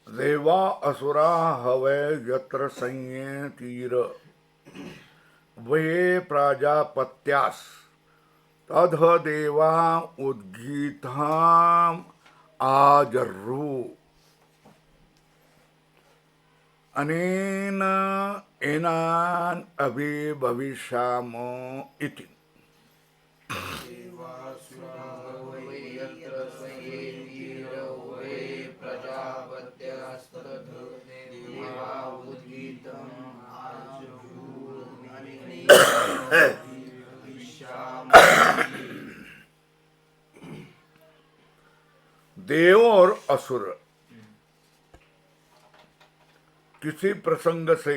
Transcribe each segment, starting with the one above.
देवा असुरा हवै यत्र संये तीर वे प्राजापत्यास तद देवा उद्गीताम आजर्रु अनेन एनान अभि भविष्यामो इति। देव और असुर किसी प्रसंग से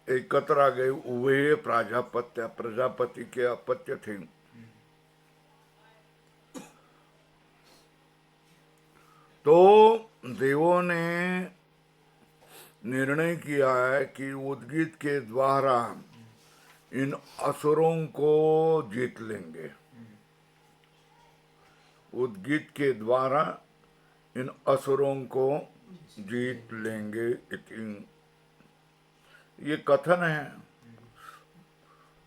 एकत्र आ गए। वे प्राजापत्य, प्रजापति के अपत्य थे। तो देवों ने निर्णय किया है कि उद्गीत के द्वारा इन असुरों को जीत लेंगे। उद्गीत के द्वारा इन असुरों को जीत लेंगे इति। ये कथन है।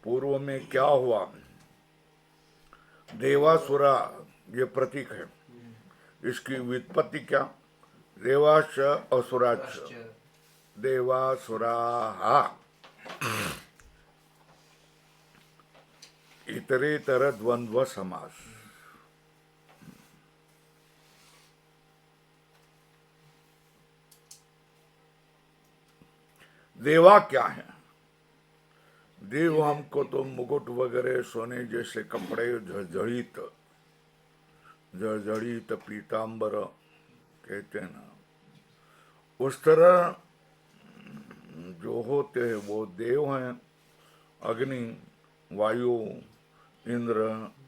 पूर्व में क्या हुआ? देवासुरा ये प्रतीक है। इसकी व्युत्पत्ति क्या? देवाश्च असुराश्च देवासुराः इतरेतर द्वंद्व समास। देवा क्या है? देव हमको तो मुकुट वगैरह सोने जैसे कपड़े, जड़जड़ित पीताम्बर कहते हैं ना, उस तरह जो होते हैं वो देव हैं। अग्नि, वायु, इंद्र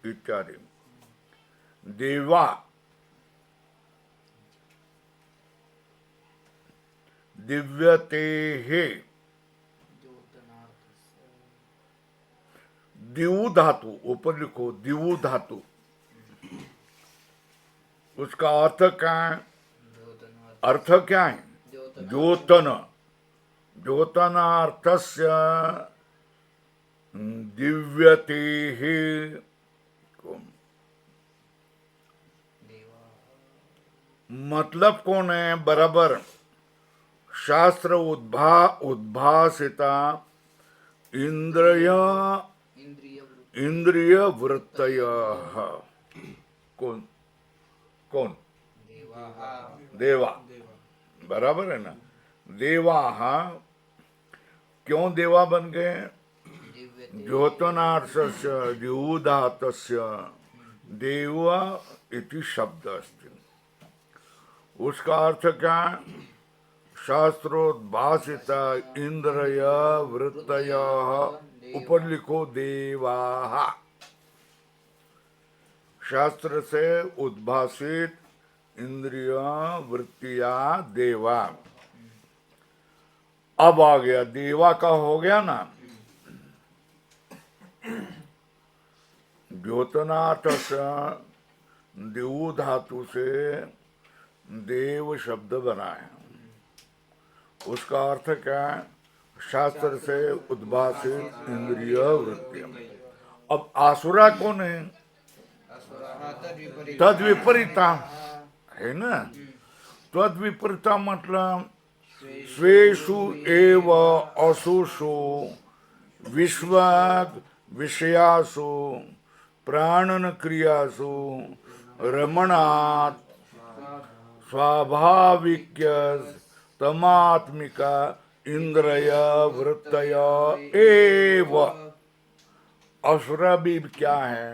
इत्यादि। देवा दिव्यते है। दिवु धातु ऊपर लिखो, दिवु धातु। उसका अर्थ क्या है? अर्थ क्या है? द्योतन। द्योतनार्थस्य दिव्यते है। मतलब कौन है? बराबर शास्त्र उद्भासिता इंद्रिय वृत्तय। कौन कौन? देवा। बराबर है ना? देवा क्यों देवा बन गए? द्योतनार्थस्य द्युधातस्य देव इति शब्द अस्ति। उसका अर्थ क्या? शास्त्रोद्भासित इंद्रिय वृत्तय। ऊपर लिखो देवाः। शास्त्र से उद्भासित इंद्रिय वृत्तिया देवा। अब आ गया देवा का हो गया ना। द्योतनाथ से देव धातु से देव शब्द बना है। उसका अर्थ क्या है? शास्त्र से उद्भासित इंद्रिय वृत्ति। अब आसुरा कौन है? तद विपरीता है ना। तद विपरीता मतलब स्वेषु एव असुषु विश्वाद विषयासु प्राणन क्रियासु रमणात् स्वाभाविक तमात्मिका इंद्रिय वृत्तय एव। असुरा भी क्या है?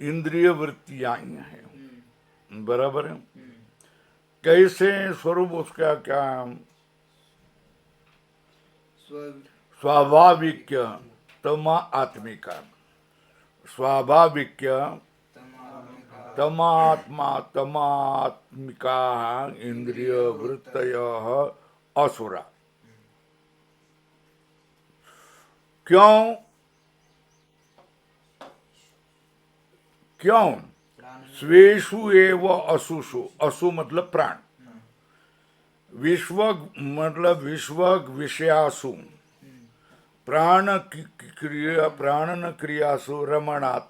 इंद्रिय वृत्तियां हैं। बराबर है। कैसे स्वरूप उसका क्या? स्वाभाविक तमा आत्मिका। स्वाभाविक तमात्मा तमात्मिका इंद्रिय वृत्तय असुरा। क्यों? क्यों? स्वेषु एव असुषु, असु मतलब प्राण, विश्व मतलब विश्व विषयासु, प्राण क्रिया प्राण न क्रियासु रमणात्,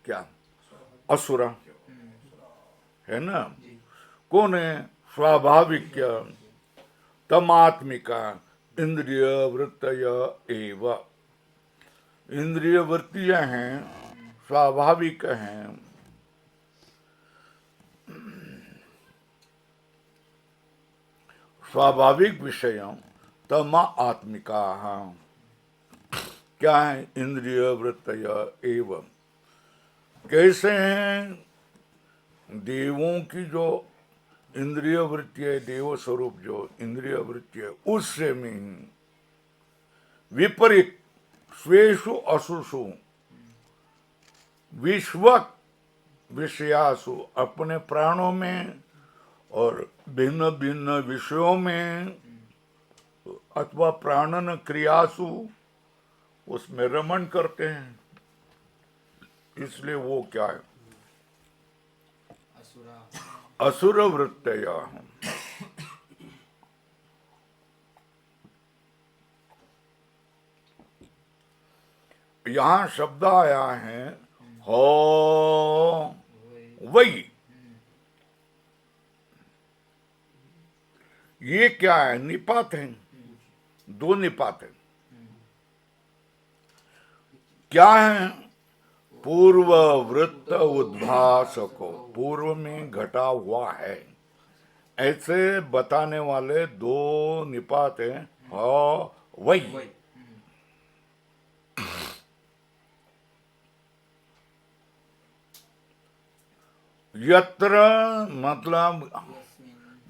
क्या असुरा है ना। कौन है? स्वाभाविक तमात्मिका इंद्रिय वृत्तय एव, इंद्रिय वृत्तियां हैं, स्वाभाविक हैं, स्वाभाविक विषय तमा आत्मिका, क्या है? इंद्रिय वृत्तय एव। कैसे हैं? देवों की जो इंद्रिय वृत्ति है, देव स्वरूप जो इंद्रिय वृत्ति है, उससे में विपरीत स्वेषु असुषु विश्व विषयासु, अपने प्राणों में और भिन्न भिन्न विषयों में अथवा प्राणन क्रियासु, उसमें रमण करते हैं, इसलिए वो क्या है? असुर वृत्तया। यहां शब्द आया है हो वही, ये क्या है? निपात है, दो निपात है। क्या है? पूर्व वृत्त उद्भासको, पूर्व में घटा हुआ है, ऐसे बताने वाले दो निपात हैं, हो वही। यत्र मतलब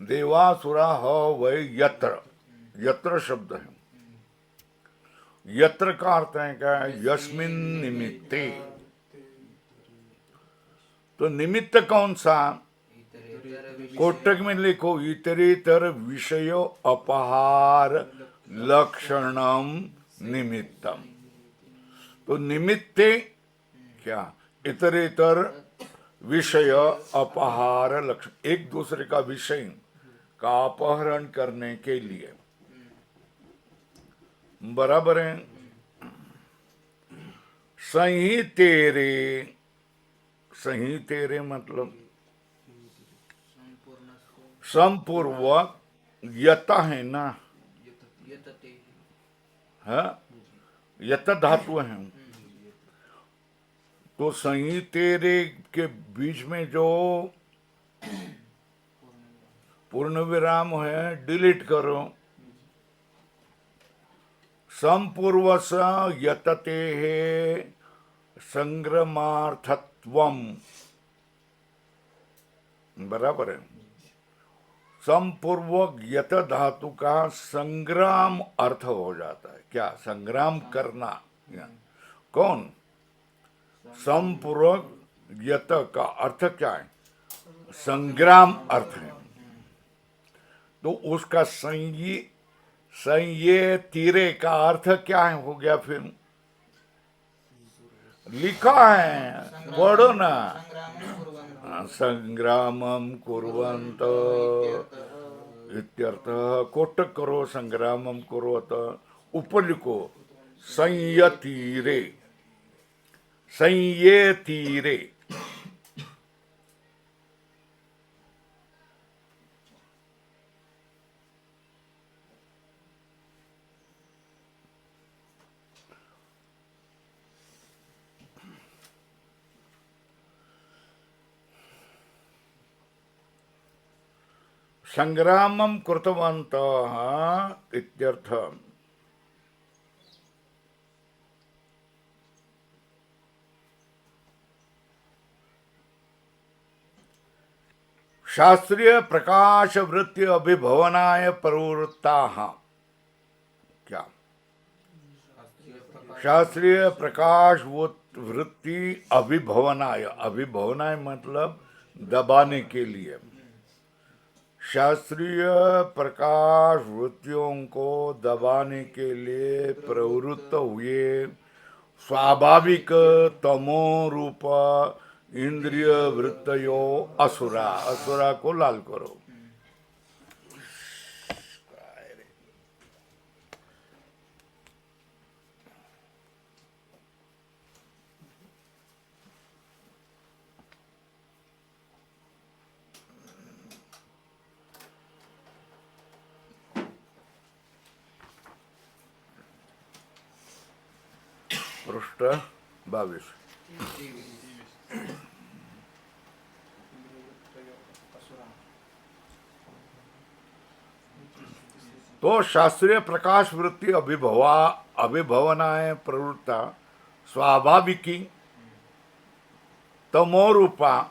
देवासुरा हो वही, यत्र, यत्र शब्द है, यत्र का अर्थ है क्या? यस्मिन निमित्ते। तो निमित्त कौन सा? कोष्टक में लिखो इतरेतर विषय अपहार लक्षणम निमित्तम। तो निमित्ते क्या? इतरेतर विषय अपहार लक्षण, एक दूसरे का विषय का अपहरण करने के लिए, बराबर है। सही तेरे, सही तेरे मतलब संपूर्वक, यत है ना, है यत धातु है, तो सही तेरे के बीच में जो पूर्ण विराम है डिलीट करो। संपूर्वस यतते है संग्रमार्थत्वम, बराबर है। संपूर्वक यत धातु का संग्राम अर्थ हो जाता है, क्या? संग्राम करना। कौन? संपूर्वक यत का अर्थ क्या है? संग्राम अर्थ है। तो उसका संये तीरे का अर्थ क्या है? हो गया फिर लिखा है, पढ़ो ना। संग्रामम कुर्वन्त इत्यर्थः। कोटक करो, संग्रामम कुर्वत, ऊपर लिखो संयतीरे, संये तीरे। संग्रामम कृतवन्तः इत्यर्थः। शास्त्रीय प्रकाश वृत्ति अभिभवनाय प्रवृत्ताः, क्या? शास्त्रीय प्रकाश वृत्ति अभिभवनाय, अभिभवनाय मतलब दबाने के लिए। शास्त्रीय प्रकाश वृत्तियों को दबाने के लिए प्रवृत्त हुए स्वाभाविक तमो रूप इंद्रिय वृत्तयो असुरा, असुरा को लाल करो। पृष्ठ 22। तो शास्त्रीय प्रकाश वृत्ति अभिभवनाय प्रवृत्ता स्वाभाविकी तमोरूपा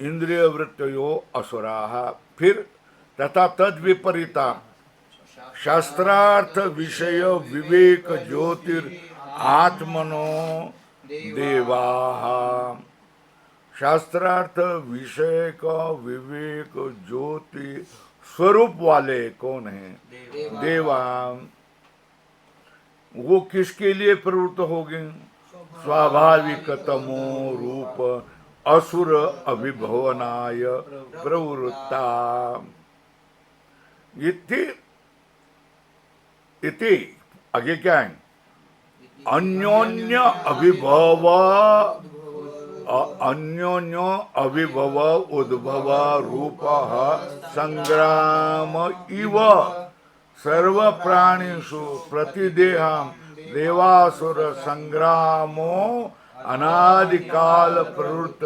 इंद्रिय वृत्तयो असुराः। फिर तथा तद विपरीता शास्त्रार्थ विषय विवेक ज्योतिर आत्मनो देवाः। शास्त्रार्थ विषय का विवेक ज्योति स्वरूप वाले कौन है? देवा। वो किसके लिए प्रवृत्त हो गए? स्वाभाविक तमो रूप असुर अभिभवनाय प्रवृत्ता। इति आगे क्या है? अन्योन्य अभिभव उद्भव रूप संग्राम इव सर्व प्राणीषु प्रतिदेहम देवासुर संग्रामो अनादिकाल प्रवृत्त।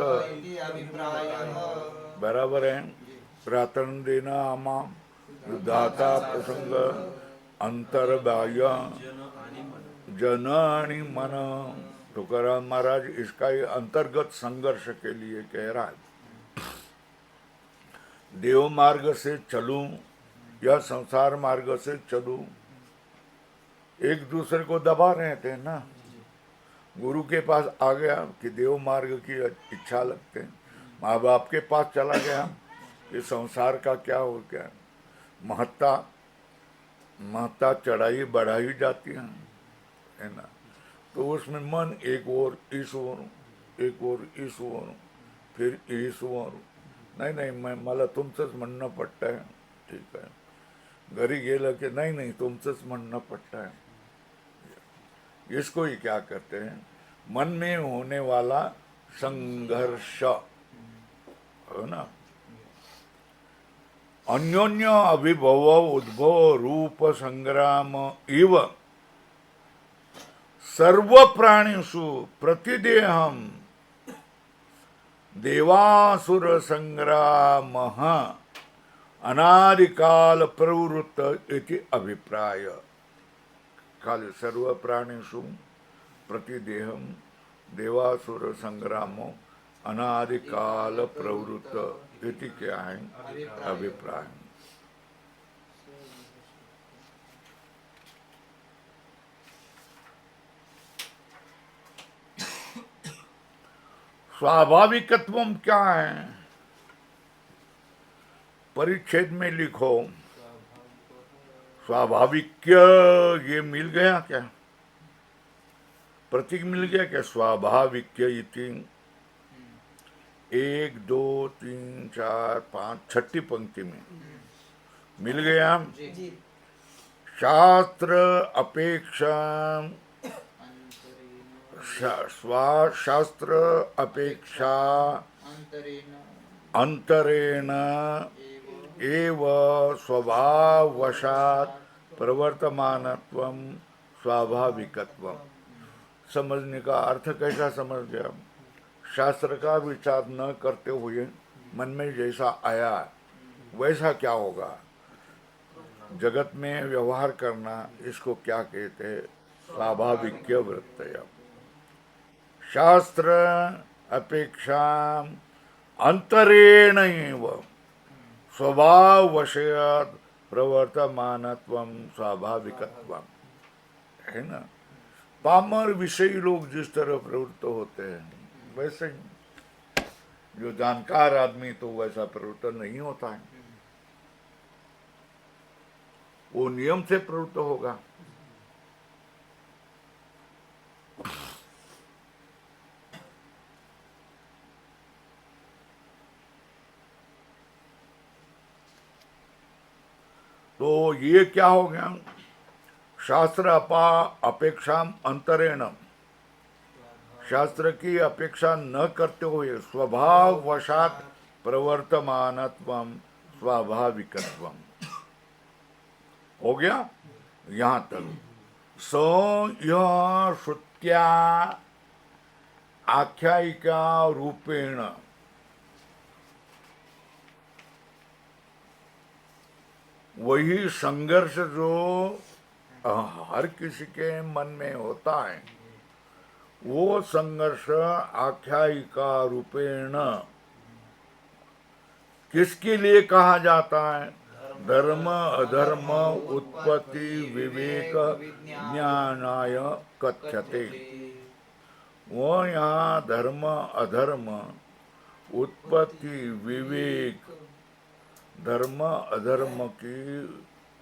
बराबर है। प्रातन देना आमा दाता प्रसंग अंतर्बाह्य जन आणि मन। तुकाराम महाराज इसका ये अंतर्गत संघर्ष के लिए कह रहा है। देव मार्ग से चलूं या संसार मार्ग से चलूं, एक दूसरे को दबा रहे थे ना। गुरु के पास आ गया कि देव मार्ग की इच्छा लगते हैं, माँ बाप के पास चला गया कि संसार का क्या हो गया। महत्ता चढ़ाई बढ़ाई जाती है ना। तो उसमें मन एक और इस ओर, एक और इस ओर, फिर इस ओर। नाही मला तुमचंच म्हणणं पटतंय। ठीक आहे। घरी गेलं की नाही तुमचंच म्हणणं पटतंय। इसको ही क्या कहते हैं? मन में होने वाला संघर्ष, हो ना। अन्योन्य अभिभव उद्भव रूप संग्राम इव सर्व प्राणीषु प्रतिदेहम देवासुर संग्राम अनादिकाल प्रवृत्त इति अभिप्राय। खाली सर्व प्राणीषु प्रतिदेहम देवासुर संग्रामो अनादिकाल प्रवृत्त इति क्या है? अभिप्राय। स्वाभाविकत्व क्या है? परिच्छेद में लिखो। स्वाभाविक ये मिल गया क्या? प्रतीक मिल गया क्या? स्वाभाविक इति 1 2 3 4 5 छठी पंक्ति में मिल गया। शास्त्र अपेक्षा शास्त्र अपेक्षा अंतरेण एव स्वभाववशात् प्रवर्तमानत्वं स्वाभाविकत्वं। समझने का अर्थ कैसा समझ गया? शास्त्र का विचार न करते हुए मन में जैसा आया वैसा क्या होगा? जगत में व्यवहार करना, इसको क्या कहते हैं? स्वाभाविक वृत्तय। शास्त्र अपेक्षा अंतरेण एव स्वभाववशात् प्रवर्तमानत्वं स्वाभाविकत्वं, है ना। पामर विषयी लोग जिस तरह प्रवृत्त होते हैं वैसे ही, जो जानकार आदमी तो वैसा प्रवृत्त नहीं होता है। वो नियम से प्रवृत्त होगा। तो ये क्या हो गया? शास्त्र अपेक्षा अंतरेण, शास्त्र की अपेक्षा न करते हुए स्वभाव वशात प्रवर्तमानत्वम स्वाभाविकत्वम हो गया यहां तक। सो यह श्रुत्या आख्यायिका रूपेण वही संघर्ष जो हर किसी के मन में होता है, वो संघर्ष आख्यायिका रूपेण किसके लिए कहा जाता है? धर्म अधर्म उत्पत्ति विवेक ज्ञानाय कथ्यते। वो यहाँ धर्म अधर्म उत्पत्ति विवेक, धर्म अधर्म की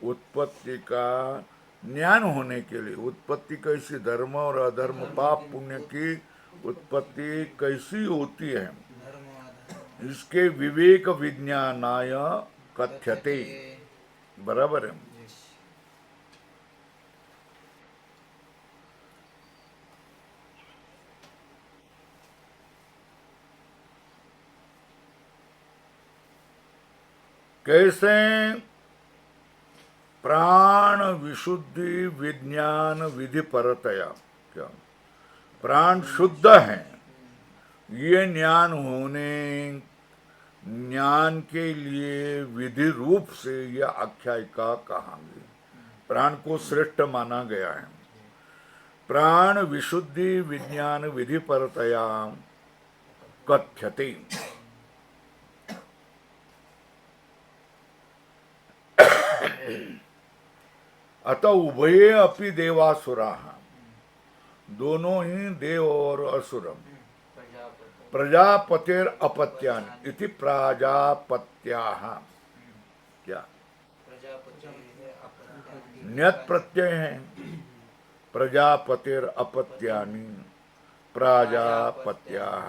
उत्पत्ति का ज्ञान होने के लिए, उत्पत्ति कैसी, धर्म और अधर्म पाप पुण्य की उत्पत्ति कैसी होती है, इसके विवेक विज्ञानाय कथ्यते। बराबर है। कैसे? प्राण विशुद्धि विज्ञान विधि परतया। क्या? प्राण शुद्ध है, ये ज्ञान होने, ज्ञान के लिए विधि रूप से यह आख्यायिका कहांगे। प्राण को श्रेष्ठ माना गया है। प्राण विशुद्धि विज्ञान विधि परतया कथ्यते। अतः उभये अपि देवासुरा, दोनों ही देव और असुर, प्रजापतिर अपत्यानि इति प्राजापत्याः। क्या? न्यत प्रत्यय है। प्रजापतिर अपत्यानि प्राजापत्याः।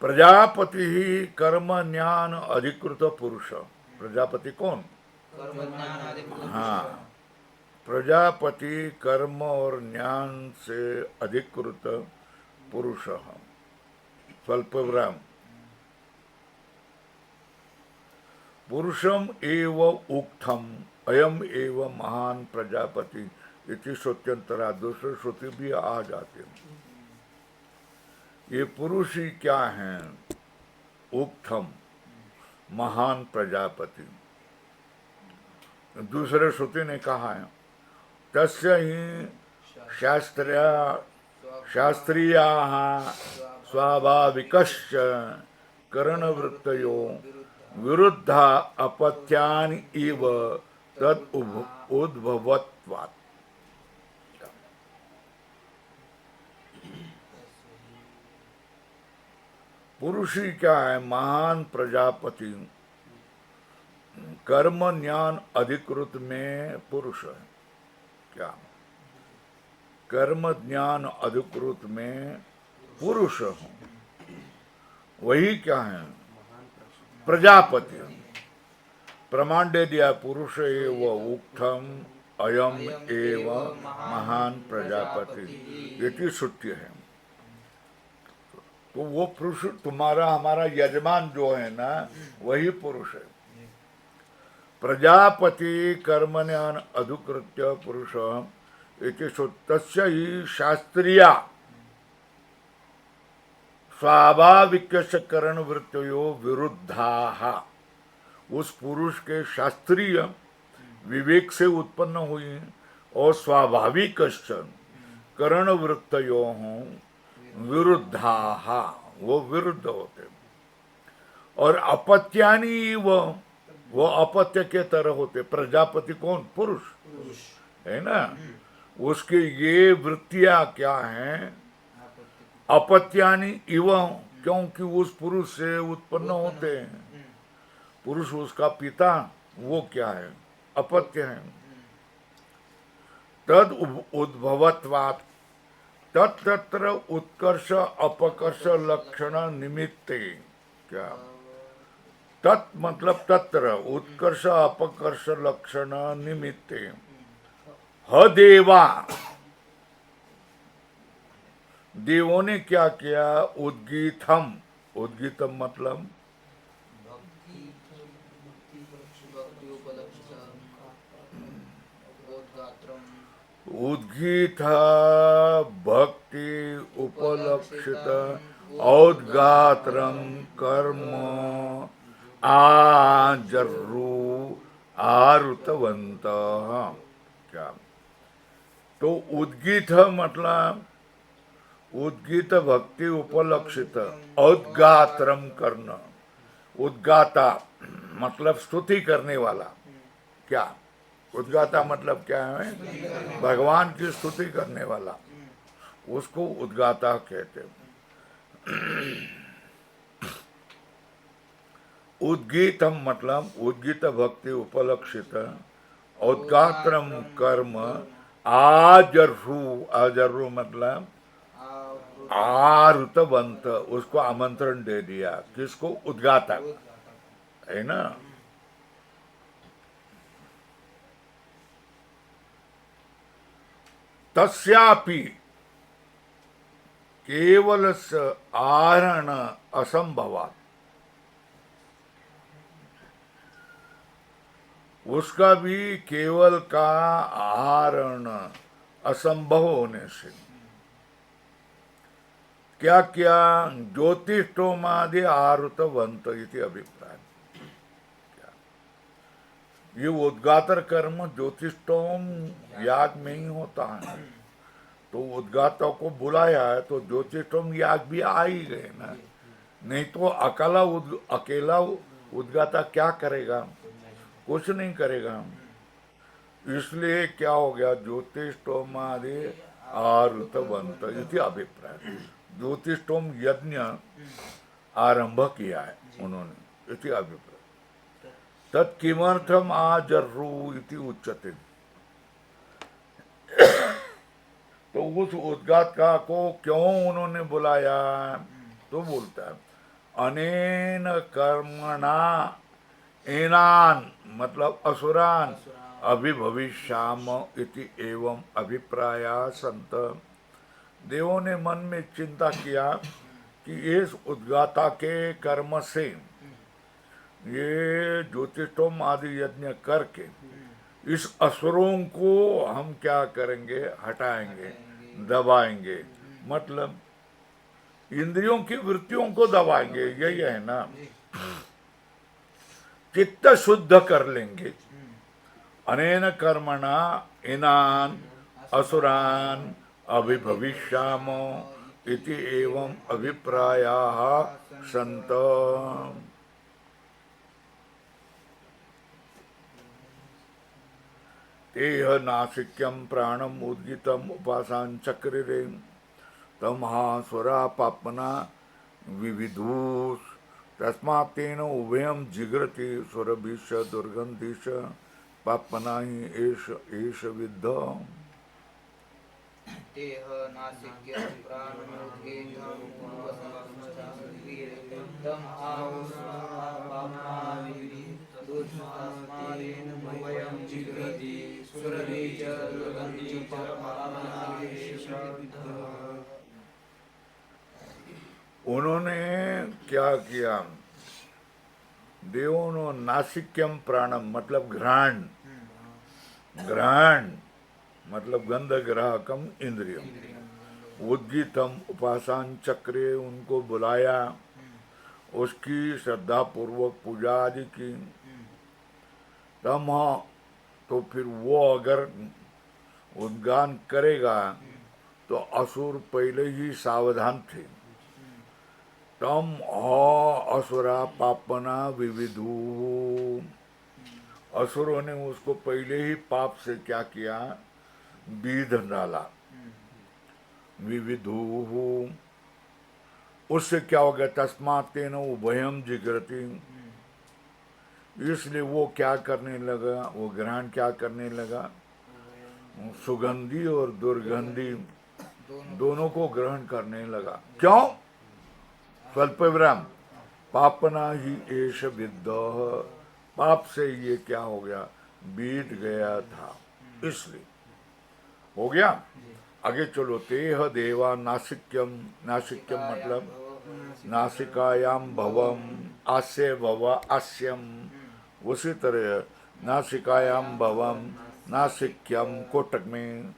प्रजापति ही कर्म ज्ञान अधिकृत पुरुष। प्रजापति कौन? हाँ, प्रजापति कर्म और ज्ञान से अधिकृत पुरुष। स्वल्पविराम। पुरुषम एव उक्तम अयम एव महान प्रजापति इति श्रुत्यंतरा। दूसरे श्रुति भी आ जाते हैं। ये पुरुष ही क्या है? उक्तम महान प्रजापति। दूसरे श्रुति ने कहा है तस्य ही शास्त्रीयाः स्वाभाविकश्च करणवृत्तयो विरुद्धा अपत्यानि इव तद उद्भवत्वात्। पुरुष ही क्या है? महान प्रजापति। कर्म ज्ञान अधिकृत में पुरुष है। क्या? कर्म ज्ञान अधिकृत में पुरुष हूं, वही क्या है? प्रजापति। प्रमाण दे दिया, पुरुष एव उक्तम अयम एव महान प्रजापति, ये सत्य है। तो वो पुरुष तुम्हारा हमारा यजमान जो है ना, वही पुरुष है। प्रजापति कर्मण्यान अधिकृत्य पुरुष इति तस्य ही शास्त्रीया स्वाभाविकस्य करण वृत्तयो विरुद्धाः। उस पुरुष के शास्त्रीय विवेक से उत्पन्न हुई और स्वाभाविक करण वृत्तयो विरुद्धाः, वो विरुद्ध होते। और अपत्यानि वो अपत्य के तरह होते। प्रजापति कौन? पुरुष है ना। उसके ये वृत्तियां क्या हैं? अपत्यानि इव, क्योंकि उस पुरुष से उत्पन्न होते हैं। पुरुष उसका पिता, वो क्या है? अपत्य है। तद उद्भवत्वात् तत्र उत्कर्ष अपकर्ष लक्षण निमित्ते। क्या? तत् मतलब तत्र उत्कर्ष अपकर्ष लक्षण निमित्ते ह देवा, देवों ने क्या किया, उद्गीतम, उद्गीतम मतलब उद्गीत भक्ति उपलक्षित औद्गात्रम कर्म आजर्रु आरुतवंत। क्या तो उद्गीत मतलब उद्गीत भक्ति उपलक्षित औद्गात्रम करना, उद्गाता मतलब स्तुति करने वाला। क्या उद्गाता मतलब क्या है, भगवान की स्तुति करने वाला, उसको उद्गाता कहते हैं। उद्गीतम मतलब उद्गीत भक्ति उपलक्षित औद्गात्रम कर्म आजर्रु, आजर्रु मतलब आरुतवंत, उसको आमंत्रण दे दिया, किसको, उद्गाता है ना। तस्यापि केवल आहरण असंभवात, उसका भी केवल का आहरण असंभव होने से क्या क्या, ज्योतिषोमादि आरुतवंत इति अभिप्राय। ये उद्गातर कर्म ज्योतिषोम याग में ही होता है, तो उद्गाता को बुलाया है तो ज्योतिषोम याग भी आ ही गए ना, नहीं तो अकेला उद्गाता क्या करेगा, कुछ नहीं करेगा। इसलिए क्या हो गया, ज्योतिषोमादि आरुतवंत इति अभिप्राय, ज्योतिषोम यज्ञ आरंभ किया है उन्होंने इति अभिप्राय। तत्किमर्थम आजर्रु इति उच्यते, तो उस उद्गाता को क्यों उन्होंने बुलाया, तो बोलता है अनेन कर्मणा एनान मतलब असुरान अभिभविष्याम इति एवं अभिप्राया संत। देवों ने मन में चिंता किया कि इस उद्गाता के कर्म से ये ज्योतिषोम आदि यज्ञ करके इस असुरों को हम क्या करेंगे, हटाएंगे, दबाएंगे, मतलब इंद्रियों की वृत्तियों को दबाएंगे, यही है ना, चित्त शुद्ध कर लेंगे। अनेन कर्मणा इनान असुरान अभिभविष्याम इति एवं अभिप्रायाः संत। तेह नासिक्यम प्राणम उद्गितम उपासान चक्रिरे तम हासुरा पापना विविधूष तस्मात् तेन उभयम जिग्रति सुरभिष दुर्गंधिष पापना ही एष विद्ध। तेह नासिक्यम प्राणम उद्गितम उपासान चक्रिरे तम हासुरा पापना विविधूष तस्मात् तेन उभयम जिग्रति सुरभिष दुर्गंधिष पापना ही एष विद्ध। उन्होंने क्या किया, देवों ने नासिक्यम प्राणम मतलब घ्राण, घ्राण मतलब गंध ग्राहकम इंद्रियम, उद्गीतम उपासन चक्रे उनको बुलाया, उसकी श्रद्धा पूर्वक पूजा आदि की। तम तो फिर वो अगर उद्गान करेगा तो असुर पहले ही सावधान थे। तम असुरा पापना विविधु, असुरों ने उसको पहले ही पाप से क्या किया, बीध डाला। विविधु उससे क्या हो गया, तस्मात् तेन उभयम जिग्रति, इसलिए वो क्या करने लगा, वो ग्रहण क्या करने लगा, सुगंधी और दुर्गंधी दोनों को ग्रहण करने लगा। क्यों, स्वल्प विराम, पापना ही एष विद्रोह, पाप से ये क्या हो गया, बीत गया था, इसलिए हो गया। आगे चलो, तेह देवा नासिक्यम, नासिक्यम मतलब नासिकायाम भवम, आस्य भव आस्यम, उसी तरह नासिकायाम भवम नासिक्यम कोटक में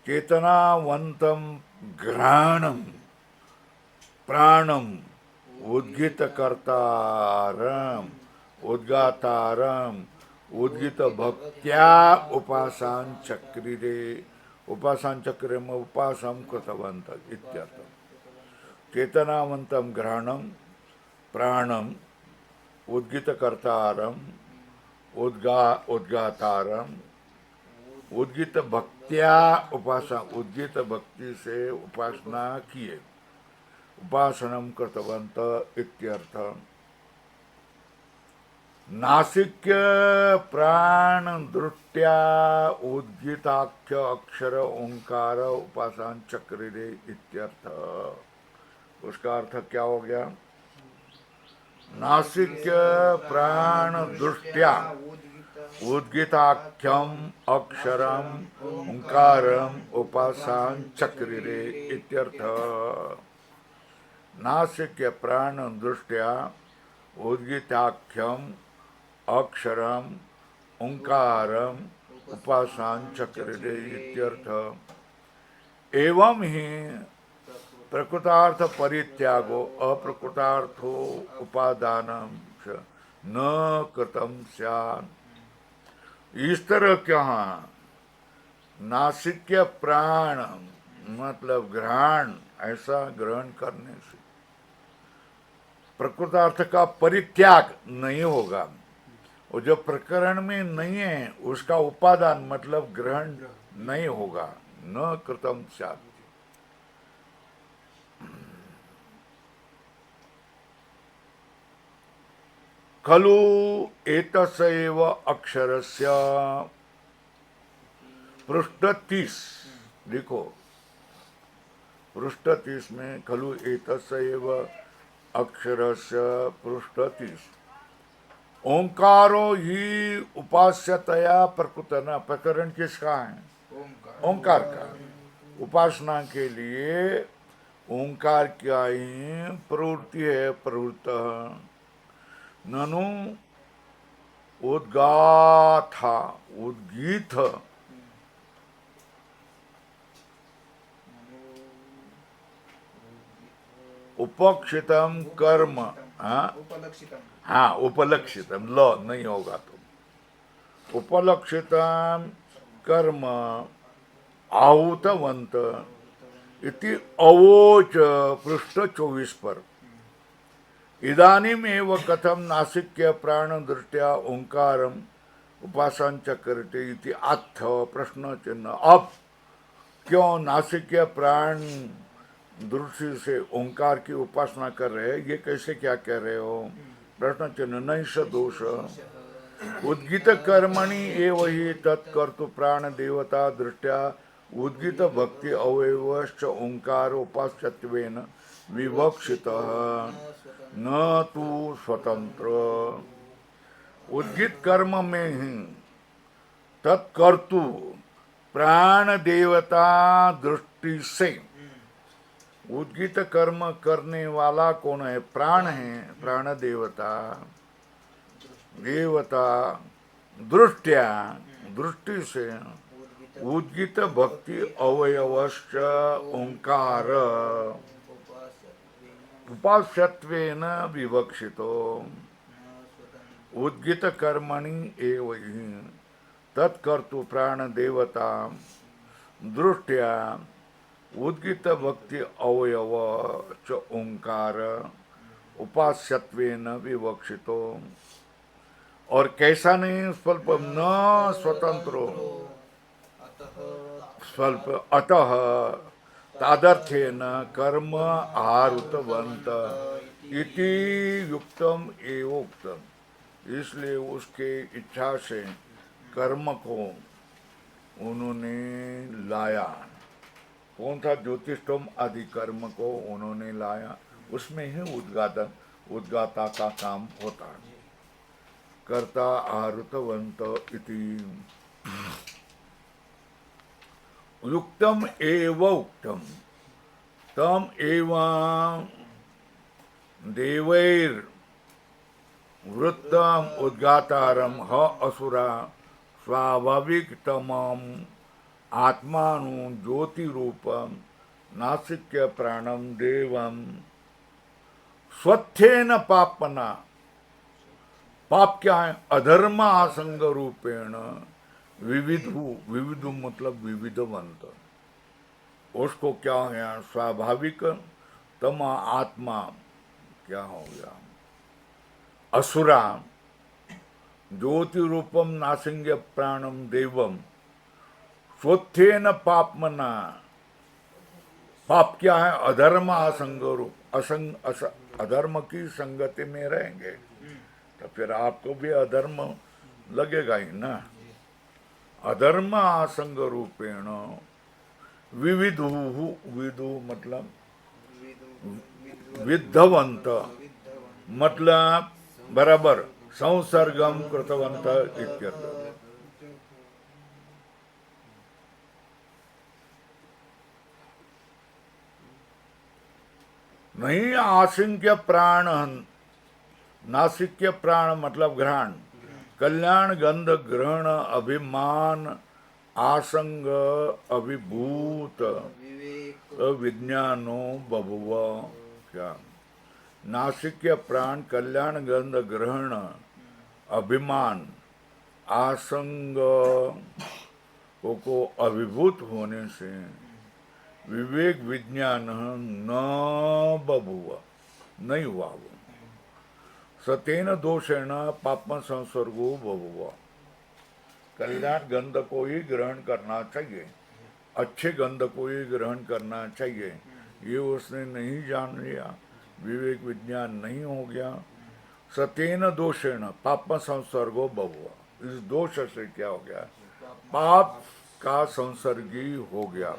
चेतनावंतम घ्राणम प्राणम उद्गित कर्तारम उद्गातारम उद्गित भक्त्या उपासान चक्रिरे, उपासान चक्रे में उपासम कृतवंत इत्यर्थ। चेतनावंतम घ्राणम प्राणम उद्गित कर्तारम उद्गातारम उद्गित भक्त्या उपासना, उद्गित भक्ति से उपासना किए, उपासनम कृतवंत इत्यर्थ। नासिक्य प्राण दृष्टया उद्गिताख्य अक्षर ओंकार उपासन चक्रिरे इत्यर्थ। उसका अर्थ क्या हो गया, नासिक्य प्राण दृष्टया उद्गिताख्यम अक्षरम ओंकारम उपासन चक्रिरे इत्यर्थ। नासिक्य प्राण दृष्टया उद्गिताख्यम अक्षरम ओंकारम उपासन चक्रिरे इत्यर्थ। एवं ही प्रकृतार्थ परित्यागो अप्रकृतार्थो उपादानम न कृतम स्यात्। इस तरह क्या, नासिक्य प्राण मतलब घ्राण, ऐसा ग्रहण करने से प्रकृतार्थ का परित्याग नहीं होगा, और जो प्रकरण में नहीं है उसका उपादान मतलब ग्रहण नहीं होगा, न कृतम स्यात्। खलु एतस्यैव अक्षरस्य, पृष्ठ 30 देखो, पृष्ठ 30 में खलु एतस्यैव अक्षरस्य पृष्ठ 30, ओंकारो ही उपास्यतया प्रकृतना, प्रकरण किसका है, ओंकार का। उपासना के लिए ओंकार क्या ही प्रवृत्ति है, प्रवृत्त ननु उद्गाथा उद्गीत उपक्षितम कर्म, हाँ उपलक्षितम, ल नहीं होगा तो उपलक्षितम कर्म आहूतवंत इति अवोच, पृष्ठ 24 पर। इदानीम एव कथम नासिक्य प्राण दृष्टया ओंकारम उपासन चक्रते इति अथ प्रश्न चिन्ह। अब क्यों नासिक्य प्राण दृष्टि से ओंकार की उपासना कर रहे हैं, ये कैसे क्या कह रहे हो, प्रश्न चिन्ह। नैष दोष उद्गित कर्मणि एव हि तत्कर्तु प्राण देवता दृष्टया उद्गित भक्ति अवयवश्च ओंकार उपास्यत्वेन विवक्षितः न तू स्वतंत्र। उद्गित कर्म में ही तत्कर्तु प्राण देवता दृष्टि से, उद्गित कर्म करने वाला कौन है, प्राण है, प्राण देवता, देवता दृष्टया दृष्टि से उद्गित भक्ति अवयवश्च ओंकार उपास्यत्वेन विवक्षितो। उद्गित कर्मणि एव हि तत्कर्तु प्राण देवता दृष्टया उद्गित भक्ति अवयव च ओंकार उपास्यत्वेन विवक्षितो। और कैसा नहीं, स्वल्प न स्वतंत्रो, स्वल्प अतः तादर्थेन कर्म आरुतवंत इति युक्तम एवोक्तम। इसलिए उसके इच्छा से कर्म को उन्होंने लाया। कौन था, ज्योतिषोम आदि कर्म को उन्होंने लाया, उसमें ही उद्गादन उद्गाता का काम होता है। कर्ता आरुतवंत इति युक्तम एव उक्तम तम एवं देवैर वृत्तम उद्गातारम ह असुरा स्वाभाविक तमम आत्मानु ज्योति रूपम नासिक्य प्राणम देवम स्वच्छेन पापना। पाप क्या है? अधर्म आसंग रूपेण विविधु मतलब विविधवंत। उसको क्या है? स्वाभाविक तम आत्मा क्या हो गया? असुरा ज्योति रूपम नासिंग प्राणम देवम स्वच्छेन पापमना। पाप क्या है? अधर्म असंग रूप। अधर्म की संगति में रहेंगे तो फिर आपको भी अधर्म लगेगा ही ना। अधर्म आसंग रूपेण विविधु विदु मतलब विद्धवंत मतलब बराबर संसर्गम कृतवंत इत्यर्थ। नहीं आसिंक्य प्राण नासिक्य प्राण मतलब घ्राण कल्याण गंध ग्रहण अभिमान आसंग अभिभूत विज्ञानो बभुव। क्या? नासिक्य प्राण कल्याण गंध ग्रहण अभिमान आसंग को अभिभूत होने से विवेक विज्ञान न बभुव नहीं हुआ। वो सतेन दोषेण पापम संसर्गो बभुव। कल्याण गंध को ही ग्रहण करना चाहिए, अच्छे गंध को ही ग्रहण करना चाहिए, ये उसने नहीं जान लिया, विवेक विज्ञान नहीं हो गया। सतेन दोषेण पापम संसर्गो बभुव। इस दोष से क्या हो गया? पाप का संसर्गी हो गया।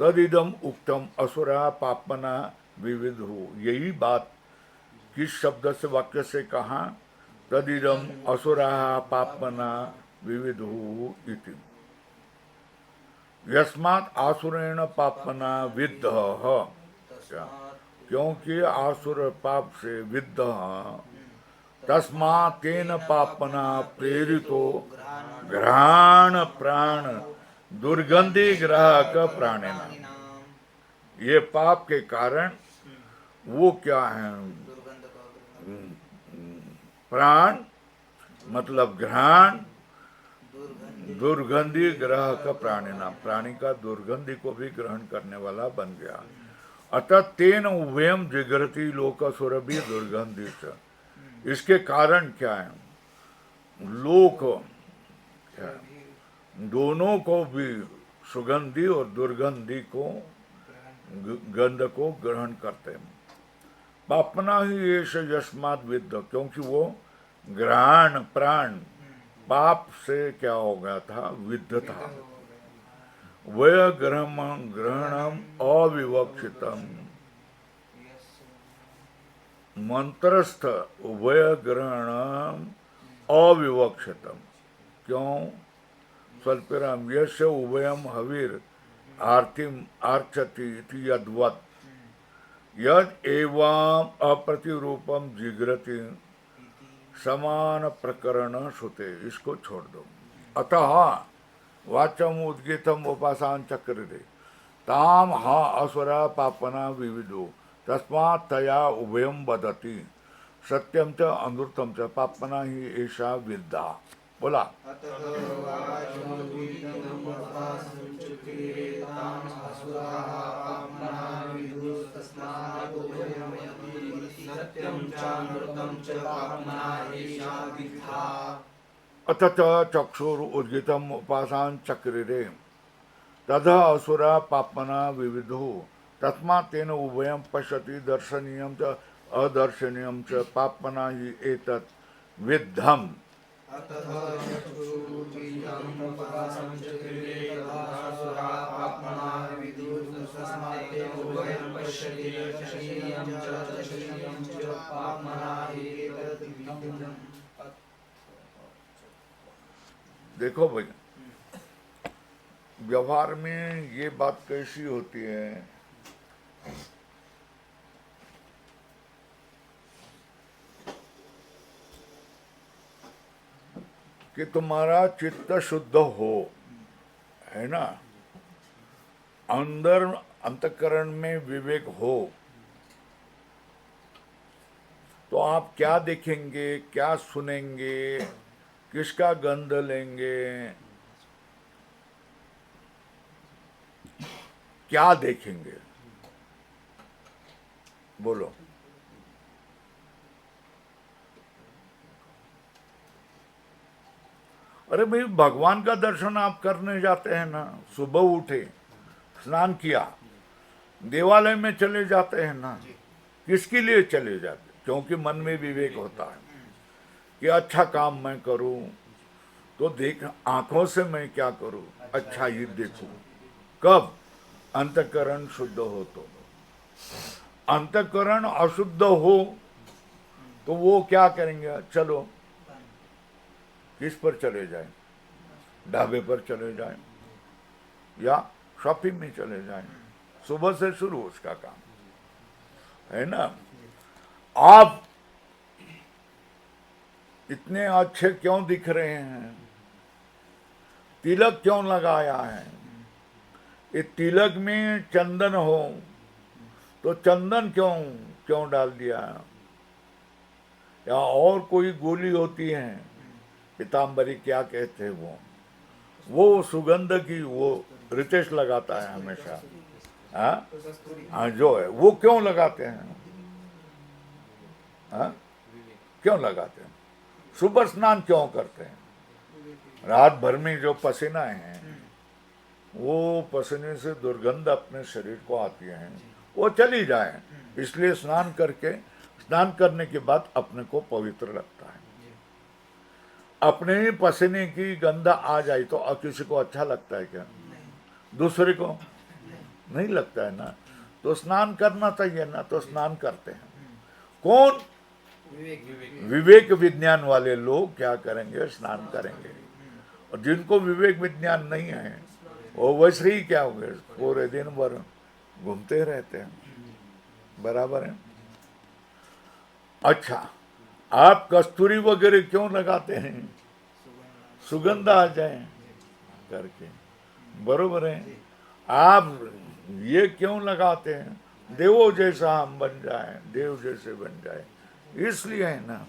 तदिदम उक्तम असुरा पापना विविधु। यही बात किस शब्द से वाक्य से कहा? तदिदम असुरा पापना विविधु इति। यस्मात् आसुरेण पापना विद्धः। क्योंकि आसुर पाप से विद्धः तस्मात् तेन पापना प्रेरितो घ्राण प्राण दुर्गंधि ग्राहक प्राणिना। ये पाप के कारण वो क्या है? प्राण मतलब घ्राण दुर्गंधि ग्राहक प्राणिना। प्राणी का दुर्गंधि को भी ग्रहण करने वाला बन गया। अतः तेन उभयम जिगरति लोकसुर भी दुर्गंधि से। इसके कारण क्या है? लोक दोनों को भी सुगंधी और दुर्गंधी को गंध को ग्रहण करते हैं। पापना ही येष यस्मात् विद्ध। क्योंकि वो ग्रहण प्राण पाप से क्या हो गया था? विद्ध था। वह ग्रहणम अविवक्षितम मंत्रस्थ उभय ग्रहणम अविवक्षितम। क्यों? स्वल्पराम यश उभयम हवीर आरतिम आर्चति इति यद्वत् यद एवं अप्रतिरूपम जिग्रति समान प्रकरण सुते। इसको छोड़ दो। अतः वाचम उद्गीतम उपासान चक्रिरे ताम हा असुरा पापना विविधो तस्मात् तया उभयम वदति सत्यम च अमृतम च पापना ही ऐसा विद्या। बोला अथ चक्षुर उद्गीतम उपासान चक्रिरे तदा असुरा पापना विविधो तस्मात् तेन उभयं पश्यति दर्शनीयं च अदर्शनीयं च पापना हि एतत् विद्धम्। देखो भाई, व्यवहार में ये बात कैसी होती है कि तुम्हारा चित्त शुद्ध हो, है ना, अंदर अंतःकरण में विवेक हो, तो आप क्या देखेंगे, क्या सुनेंगे, किसका गंध लेंगे, क्या देखेंगे, बोलो। अरे भाई, भगवान का दर्शन आप करने जाते हैं ना, सुबह उठे, स्नान किया, देवालय में चले जाते हैं ना, किसके लिए चले जाते? क्योंकि मन में विवेक होता है कि अच्छा काम मैं करूं, तो देख आंखों से मैं क्या करूं, अच्छा ही देखूं। कब? अंतःकरण शुद्ध हो तो। अंतःकरण अशुद्ध हो तो वो क्या करेंगे? चलो, किस पर चले जाएं? ढाबे पर चले जाएं या शॉपिंग में चले जाएं। सुबह से शुरू उसका काम, है ना। आप इतने अच्छे क्यों दिख रहे हैं? तिलक क्यों लगाया है? ये तिलक में चंदन हो तो चंदन क्यों क्यों डाल दिया? या और कोई गोली होती है, पीताम्बरी क्या कहते हैं वो सुगंध की, वो रितेश लगाता है हमेशा। हाँ, जो है वो क्यों लगाते हैं? हाँ, क्यों लगाते हैं? सुबह स्नान क्यों करते हैं? रात भर में जो पसीना है, वो पसीने से दुर्गंध अपने शरीर को आती है, वो चली जाए, इसलिए स्नान करके, स्नान करने के बाद अपने को पवित्र लगता है। अपने ही पसीने की गंध आ जाए तो किसी को अच्छा लगता है क्या? दूसरे को नहीं लगता है ना। तो स्नान करना चाहिए ना, तो स्नान करते हैं। कौन? विवेक विज्ञान वाले लोग क्या करेंगे? स्नान करेंगे। और जिनको विवेक विज्ञान नहीं है, वो वैसे ही क्या होंगे, पूरे दिन भर घूमते रहते हैं। बराबर है। अच्छा, आप कस्तूरी वगैरह क्यों लगाते हैं? सुगंध आ जाए करके, बरोबर है। आप ये क्यों लगाते हैं? देवों जैसा हम बन जाए, देव जैसे बन जाए, इसलिए है ना।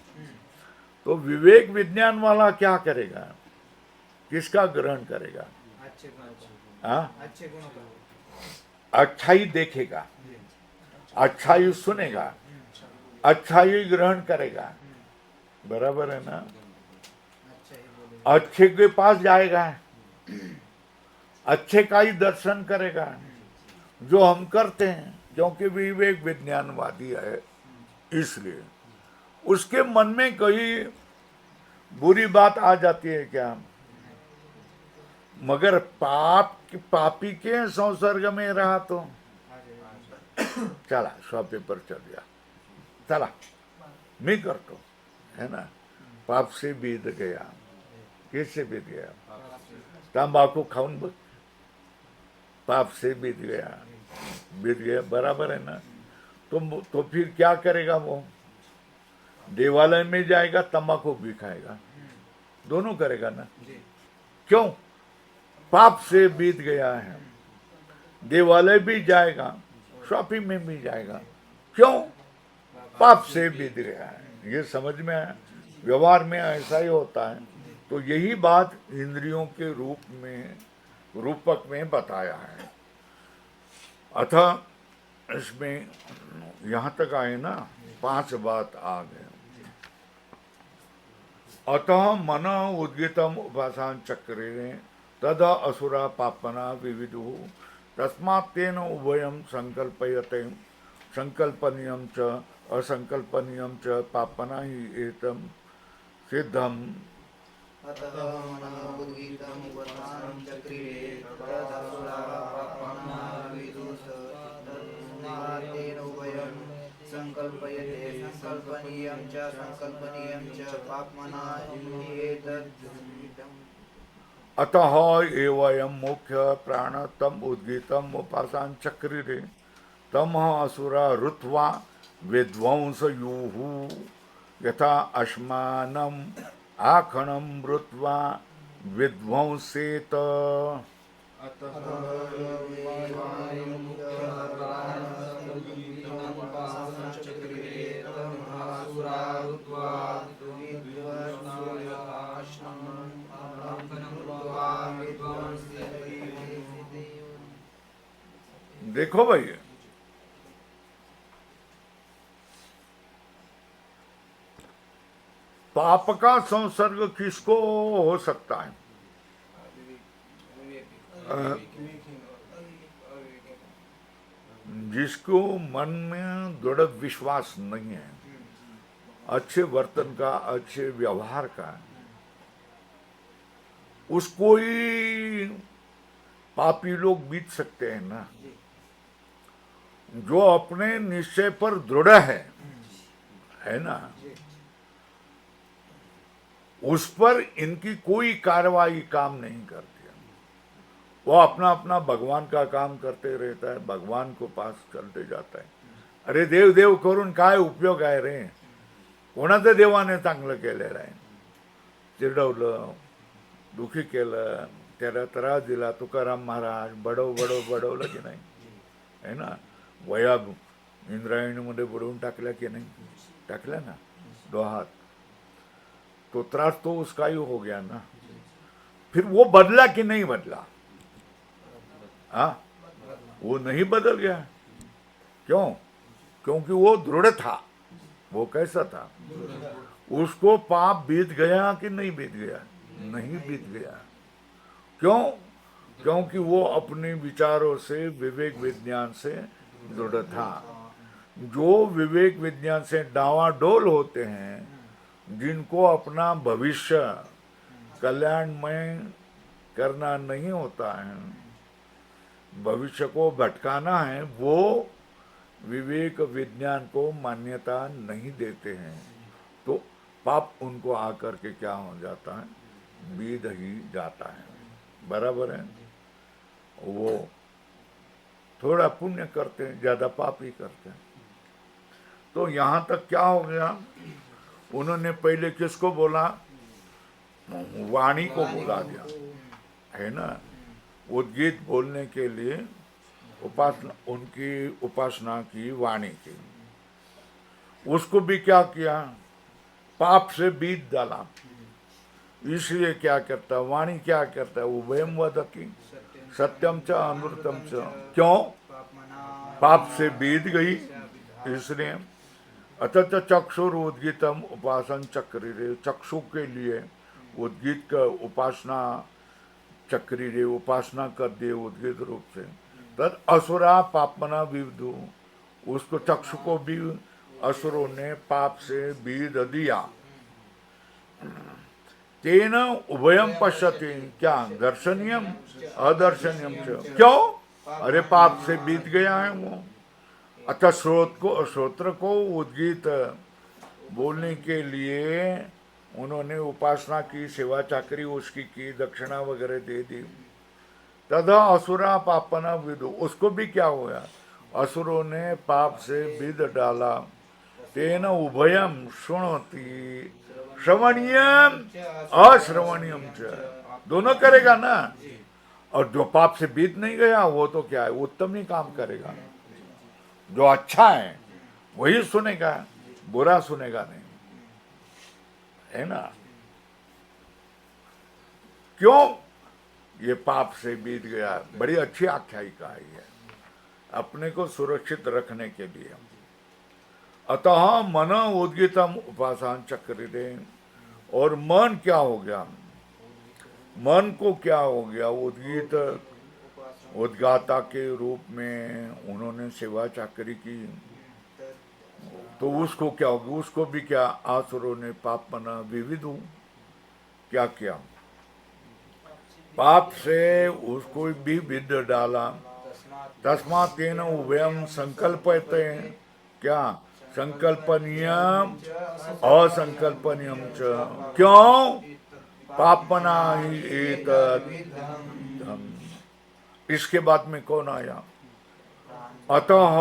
तो विवेक विज्ञान वाला क्या करेगा? किसका ग्रहण करेगा? अच्छा ही देखेगा, अच्छा ही सुनेगा, अच्छा ही ग्रहण करेगा। बराबर है ना। अच्छे के पास जाएगा, अच्छे का ही दर्शन करेगा, जो हम करते हैं। क्योंकि विवेक विज्ञानवादी है, इसलिए उसके मन में कोई बुरी बात आ जाती है क्या? मगर पापी के संसर्ग में रहा तो चला, शॉपे पर चल गया, चला मी करतो, है ना। पाप से बीत गया। किससे बीत गया? तंबाकू खाऊन बघ, पाप से बीत गया। बराबर है ना। तो फिर क्या करेगा वो? देवालय में जाएगा, तंबाकू भी खाएगा, दोनों करेगा ना। क्यों? पाप से बीत गया है। देवालय भी जाएगा, शॉपिंग में भी जाएगा, क्यों? पाप से बीत गया है। ये समझ में आया? व्यवहार में ऐसा ही होता है। तो यही बात इंद्रियों के रूपक में बताया है। अतः इसमें यहाँ तक आए ना, 5 बात आ गए। अतः मन उद्गितम उपासान चक्रे तद असुरा पापना विविदु तस्मात्तेन उभयम संकल्पयते संकल्पनीयम च असंकल्पनीयम च पापना ही एतम सिद्धम। अतः मनः उद्गीतम् उपस्थानं चक्रिरे तदसुराः पापना विदुः तस्मात् तेन उभयं संकल्पयते संकल्पनीयं कल्पनीयं च संकल्पनीयं च पाप्मना एतद् अतः एवं मुख्य प्राण तम उद्गीतम उपासन चक्रिरे तम असुरा रुत्वा विध्वंस युहु यथा अश्मानम आखणम रुत्वा विध्वंसेत। देखो भाई, पाप का संसर्ग किसको हो सकता है? जिसको मन में दृढ़ विश्वास नहीं है अच्छे वर्तन का, अच्छे व्यवहार का, उसको ही पापी लोग बीत सकते हैं ना। जो अपने निश्चय पर दृढ़ है ना, उस पर इनकी कोई कार्रवाई काम नहीं करती है। वो अपना अपना भगवान का काम करते रहता है, भगवान को पास चलते जाता है। अरे देव देव करून काय उपयोग आहे रे? कोणाचं देवाने चांगलं केलेलं आहे? चिरडवलं, दुखी केलं, त्याला त्रास दिला, तुकाराम महाराज बडवलं की नाही, है ना? वया इंद्रायणीमध्ये बुडवून टाकल्या की नाही? टाकल्या ना दोहात। तो त्रास तो उसका ही हो गया ना। फिर वो बदला कि नहीं बदला? हाँ, वो नहीं बदल गया। क्यों? क्योंकि वो दृढ़ था। वो कैसा था? उसको पाप बीत गया कि नहीं बीत गया? नहीं बीत गया। क्यों? क्योंकि वो अपने विचारों से, विवेक विज्ञान से दृढ़ था। जो विवेक विज्ञान से डावाडोल होते हैं, जिनको अपना भविष्य कल्याणमय करना नहीं होता है, भविष्य को भटकाना है, वो विवेक विज्ञान को मान्यता नहीं देते हैं, तो पाप उनको आकर के क्या हो जाता है? बीत ही जाता है। बराबर है? वो थोड़ा पुण्य करते हैं, ज्यादा पाप ही करते हैं। तो यहाँ तक क्या हो गया? उन्होंने पहले किसको बोला? वाणी को बोला गया, है ना? उद्गीत बोलने के लिए उपासना, उनकी उपासना की वाणी की। उसको भी क्या किया? पाप से बीत डाला। इसलिए क्या करता? वाणी क्या करता है? उभयम वदति सत्यम च अमृतम च। क्यों? पाप से बीत गई, इसलिए। अतः चक्षुर उद्गीतम उपासन चक्रिरे, चक्षु के लिए उद्गीत का उपासना चक्रिरे, उपासना कर दिए उद्गीत रूप से। तद असुरा पापमना विविधु, उसको चक्षु को भी असुरों ने पाप से बीत दिया। तेन उभयम पश्यति, क्या? दर्शनीयम अदर्शनीयम च। क्यों? अरे पाप से बीत गया है वो। अतः श्रोत्र को उद्गीत बोलने के लिए उन्होंने उपासना की, सेवा चाकरी उसकी की, दक्षिणा वगैरह दे दी। तथा असुरा पापना विदु, उसको भी क्या हुआ? असुरों ने पाप से विद डाला। तेन उभयम शुणोति श्रवणीयम अश्रवणीयम च, दोनों करेगा ना। और जो पाप से बीत नहीं गया वो तो क्या है? उत्तम ही काम करेगा। जो अच्छा है वही सुनेगा, बुरा सुनेगा नहीं, है ना? क्यों? ये पाप से बीत गया। बड़ी अच्छी आख्यायिका है ये, अपने को सुरक्षित रखने के लिए। अतः मन उद्गीतम उपासन चक्रिरे, और मन क्या हो गया? मन को क्या हो गया? उद्गीत उद्गाता के रूप में उन्होंने सेवा चाकरी की, तो उसको क्या होगा? उसको भी क्या? आसुरों ने पाप मना विविधु क्या किया? पाप से उसको भी विद डाला। तस्मात् तेन उभयम संकल्पयते, क्या? संकल्पनीयम असंकल्पनीयम च। क्यों? पापना ही एतत् धम। इसके बाद में कौन आया? अतः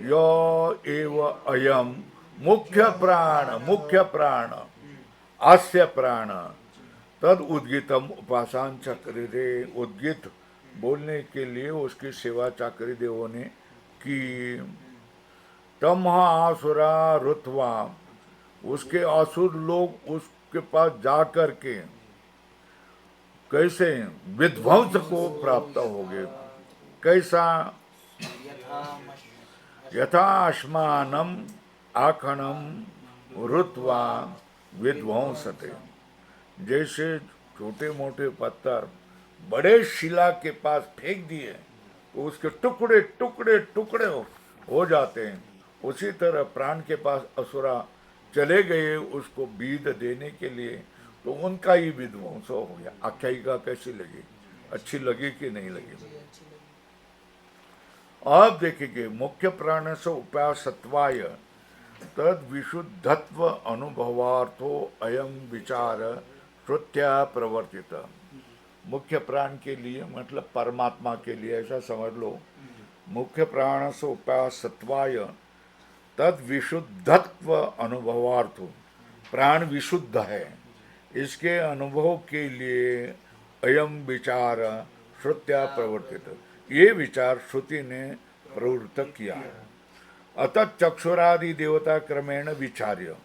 यो एव अयम मुख्य प्राण अस्य प्राण तद उद्गीतम उपासन चक्री रे। उद्गीत बोलने के लिए उसकी सेवा चाकरी देवों ने की। तम आसुरा रुत्वा, उसके असुर लोग उसके पास जा करके कैसे विध्वंस को प्राप्त हो गए। कैसा? यथा आश्मानम आखणम रुत्वा विध्वंसते। जैसे छोटे मोटे पत्थर बड़े शिला के पास फेंक दिए तो उसके टुकड़े टुकड़े टुकड़े हो जाते हैं, उसी तरह प्राण के पास असुरा चले गए उसको बीज देने के लिए, तो उनका ही विध्वंस हो गया। आख्यायिका कैसी लगी? अच्छी लगी कि नहीं लगी? अब देखेंगे, मुख्य प्राण से उपासत्वाय तद विशुद्धत्व अनुभवार्थो अयम विचार श्रुत्या प्रवर्तित। मुख्य प्राण के लिए मतलब परमात्मा के लिए, ऐसा समझ लो। मुख्य प्राण से उपासत्वाय तद विशुद्धत्व अनुभवार्थो, प्राण विशुद्ध है, इसके अनुभव के लिए अयम विचार श्रुत्या प्रवर्तित, ये विचार श्रुति ने प्रवृत्त किया है। अतः चक्षुरादि देवता क्रमेण विचार्य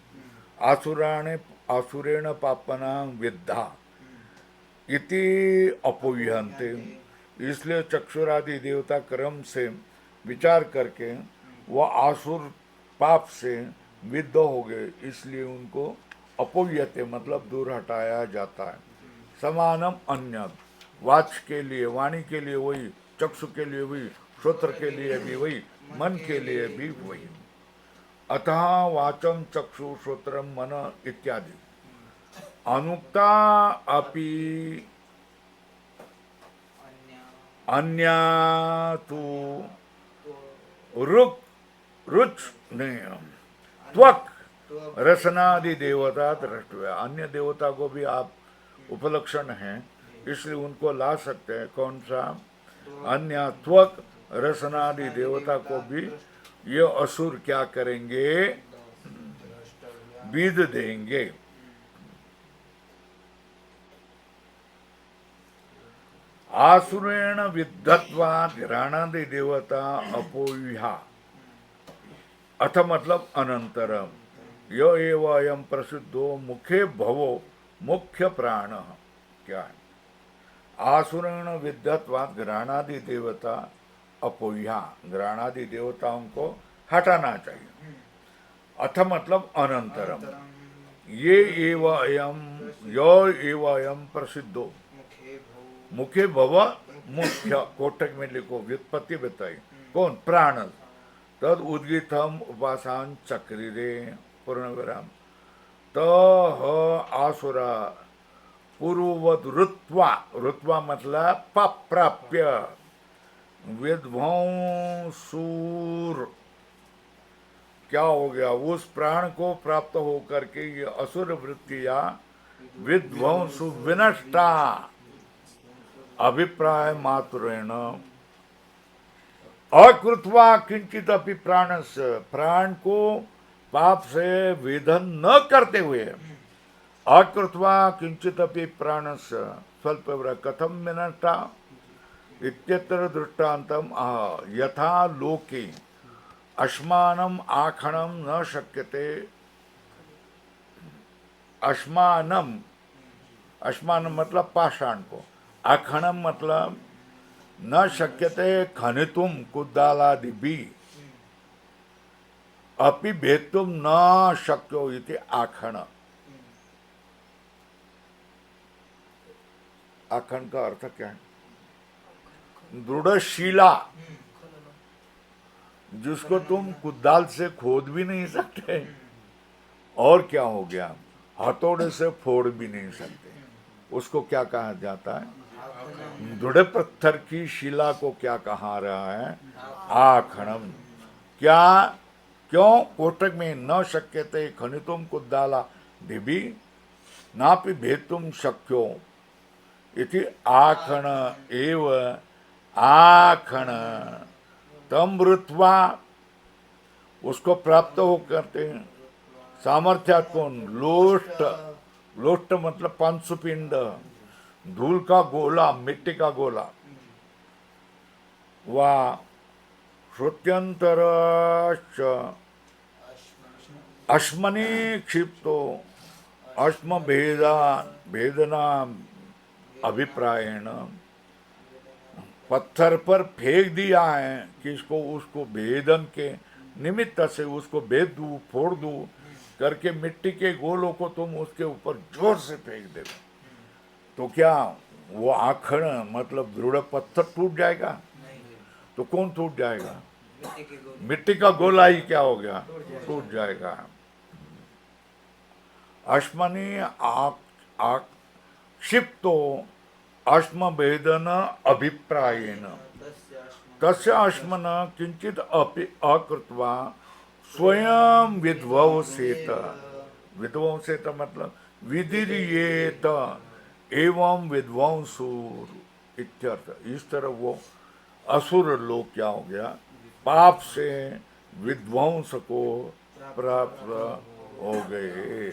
आसुरेण पापना विद्धा इति अपोह्यन्ते। इसलिए चक्षुरादि देवता क्रम से विचार करके वह आसुर पाप से विद्ध हो गए, इसलिए उनको अपोह्यते मतलब दूर हटाया जाता है। समानम अन्य, वाच के लिए वाणी के लिए वही, चक्षु के लिए वही, श्रोत्र के लिए भी वही, मन के लिए भी वही। अतः वाचम चक्षु श्रोत्रम मन इत्यादि अनुक्ता अपि अन्या तु रुच नहीं त्वक रसनादि देवता दृष्टव्य। अन्य देवता को भी आप उपलक्षण हैं, इसलिए उनको ला सकते हैं। कौन सा? अन्य त्वक रसनादि देवता को भी ये असुर क्या करेंगे? बीज देंगे। आसुरेण विद्धत्वा घ्राणादि देवता अपोह्या, अथ मतलब अनंतरम यो एव अयम प्रसिद्धो मुखे भवो मुख्य प्राण। क्या है? आसुरेण विद्धत्वा घ्राणादि देवता अपोह्या, घ्राणादि देवताओं को हटाना चाहिए। अथ मतलब अनंतरम ये एव अयम यो एव अयम प्रसिद्धो, मुखे भव मुख्य, कोटक में लिखो, व्युत्पत्ति बताई। कौन? प्राण। तद उद्गीतम उपासन चक्री रे पूर्ण विराम त आसुरा पूर्ववत रुत्वा, रुत्वा मतलब प्राप्य विध्वंसूर। क्या हो गया? उस प्राण को प्राप्त होकर के ये असुर वृत्तियां विध्वंसु विनष्टा अभिप्राय मात्रेण अकृत्वा किंचित अपि प्राणस्य, प्राण को पाप से वेधन न करते हुए, अकृत्वा किंचित अपि प्राणस्य स्वल्प कथम विनष्टा इत्यत्र दृष्टान्तम आह। यथा लोके अश्मानम आखणम न शक्यते। अश्मानम, अश्मानम मतलब पाषाण को, आखणम मतलब न शक्यते खनितुम कुद्दालादि भी, अपि भेतुम न शक्यो इति आखण। आखण का अर्थ क्या है? दृढ़ शिला, जिसको तुम कुदाल से खोद भी नहीं सकते, और क्या हो गया, हथौड़े से फोड़ भी नहीं सकते, उसको क्या कहा जाता है? दृढ़ पत्थर की शिला को क्या कहा रहा है? आखणम। क्या? क्यों? कोष्टक में न शक्यते खनितुम कुद्दाला देवी नापि भेतुम शक्यो इति आखण एव आखण तम वृत्वा उसको प्राप्त हो करते हैं। सामर्थ्या कौन? लोष्ट। लोष्ट मतलब पंचुपिंड, धूल का गोला, मिट्टी का गोला। वह श्रुत्यंतरश्च अश्मनि क्षिप्तो अश्म भेदना अभिप्रायण पत्थर पर फेंक दिया है कि इसको उसको भेदन के निमित्त से उसको भेद दूं, फोड़ दूं करके मिट्टी के गोलों को तुम उसके ऊपर जोर से फेंक दे तो क्या वो आखड़ मतलब दृढ़ पत्थर टूट जाएगा? तो कौन टूट जाएगा? मिट्टी का गोला ही क्या हो गया? टूट जाएगा। अश्मनि क्षिप्तो अश्म भेदन अभिप्रायेण तस्य अश्मन किंचित अकृत्वा स्वयं विध्वंसेत। विध्वंसेत मतलब विधिर्येत एवं विध्वंसुर इत्यर्थ। इस तरह वो असुर लोग क्या हो गया? पाप से विध्वंस को प्राप्त हो गए।